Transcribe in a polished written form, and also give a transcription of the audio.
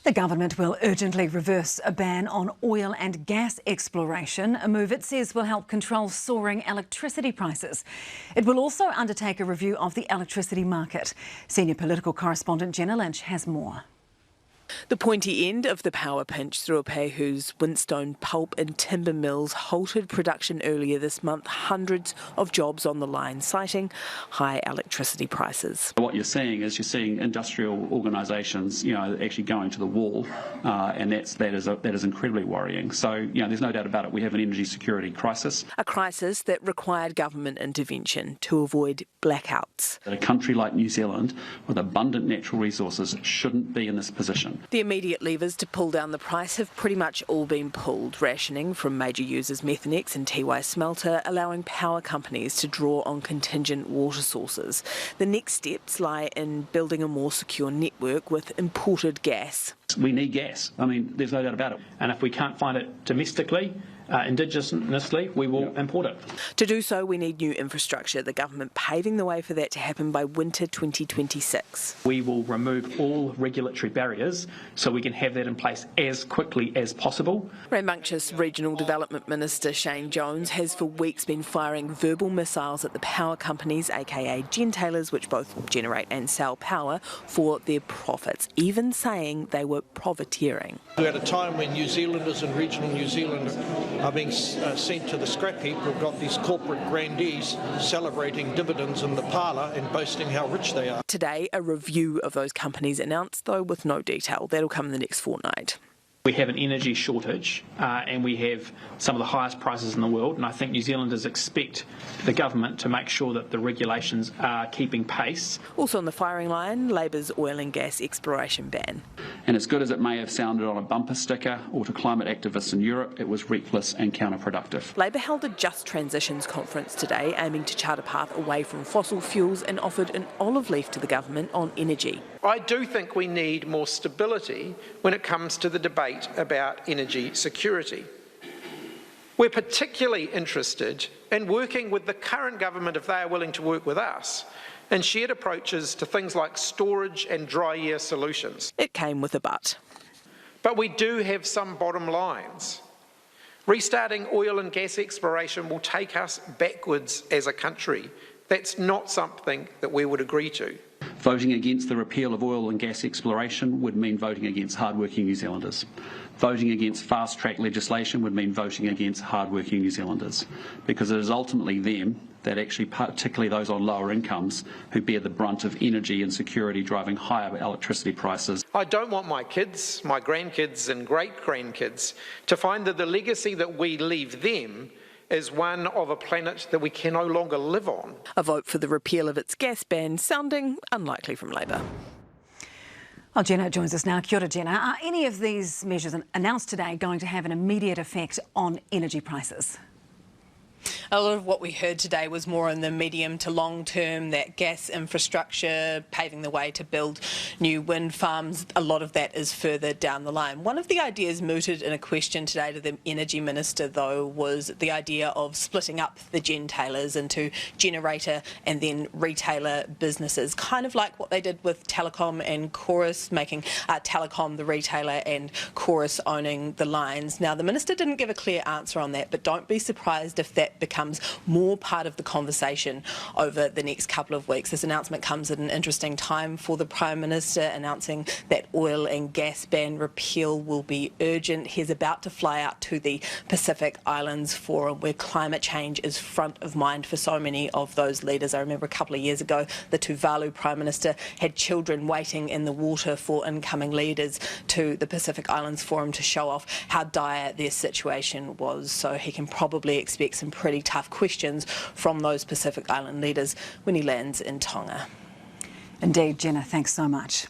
The government will urgently reverse a ban on oil and gas exploration, a move it says will help control soaring electricity prices. It will also undertake a review of the electricity market. Senior political correspondent Jenna Lynch has more. The pointy end of the power pinch through Opehu's Winstone pulp and timber mills halted production earlier this month, hundreds of jobs on the line, citing high electricity prices. What you're seeing industrial organisations, actually going to the wall, and that is incredibly worrying. So, there's no doubt about it. We have an energy security crisis. A crisis that required government intervention to avoid blackouts. A country like New Zealand, with abundant natural resources, shouldn't be in this position. The immediate levers to pull down the price have pretty much all been pulled. Rationing from major users Methanex and Tiwai Smelter, allowing power companies to draw on contingent water sources. The next steps lie in building a more secure network with imported gas. We need gas. There's no doubt about it. And if we can't find it domestically, indigenously, we will import it. To do so, we need new infrastructure, the government paving the way for that to happen by winter 2026. We will remove all regulatory barriers so we can have that in place as quickly as possible. Rambunctious Regional Development Minister Shane Jones has for weeks been firing verbal missiles at the power companies, aka gentailers, which both generate and sell power, for their profits, even saying they were profiteering. At a time when New Zealanders and regional New Zealand are being sent to the scrap heap, we've got these corporate grandees celebrating dividends in the parlour and boasting how rich they are. Today, a review of those companies announced, though with no detail. That'll come in the next fortnight. We have an energy shortage and we have some of the highest prices in the world, and I think New Zealanders expect the government to make sure that the regulations are keeping pace. Also on the firing line, Labour's oil and gas exploration ban. And as good as it may have sounded on a bumper sticker or to climate activists in Europe, it was reckless and counterproductive. Labour held a Just Transitions conference today, aiming to chart a path away from fossil fuels, and offered an olive leaf to the government on energy. I do think we need more stability when it comes to the debate about energy security. We're particularly interested in working with the current government, if they are willing to work with us, in shared approaches to things like storage and dry year solutions. It came with a but. But we do have some bottom lines. Restarting oil and gas exploration will take us backwards as a country. That's not something that we would agree to. Voting against the repeal of oil and gas exploration would mean voting against hard-working New Zealanders. Voting against fast-track legislation would mean voting against hard-working New Zealanders, because it is ultimately them that actually, particularly those on lower incomes, who bear the brunt of energy insecurity driving higher electricity prices. I don't want my kids, my grandkids and great-grandkids to find that the legacy that we leave them is one of a planet that we can no longer live on. A vote for the repeal of its gas ban sounding unlikely from Labour. Well, Jenna joins us now. Kia ora, Jenna. Are any of these measures announced today going to have an immediate effect on energy prices? A lot of what we heard today was more in the medium to long term, that gas infrastructure, paving the way to build new wind farms. A lot of that is further down the line. One of the ideas mooted in a question today to the Energy Minister, though, was the idea of splitting up the gentailers into generator and then retailer businesses, kind of like what they did with Telecom and Chorus, making Telecom the retailer and Chorus owning the lines. Now, the Minister didn't give a clear answer on that, but don't be surprised if that becomes more part of the conversation over the next couple of weeks. This announcement comes at an interesting time for the Prime Minister, announcing that oil and gas ban repeal will be urgent. He's about to fly out to the Pacific Islands Forum, where climate change is front of mind for so many of those leaders. I remember a couple of years ago, the Tuvalu Prime Minister had children waiting in the water for incoming leaders to the Pacific Islands Forum to show off how dire their situation was. So he can probably expect some pretty tough questions from those Pacific Island leaders when he lands in Tonga. Indeed, Jenna, thanks so much.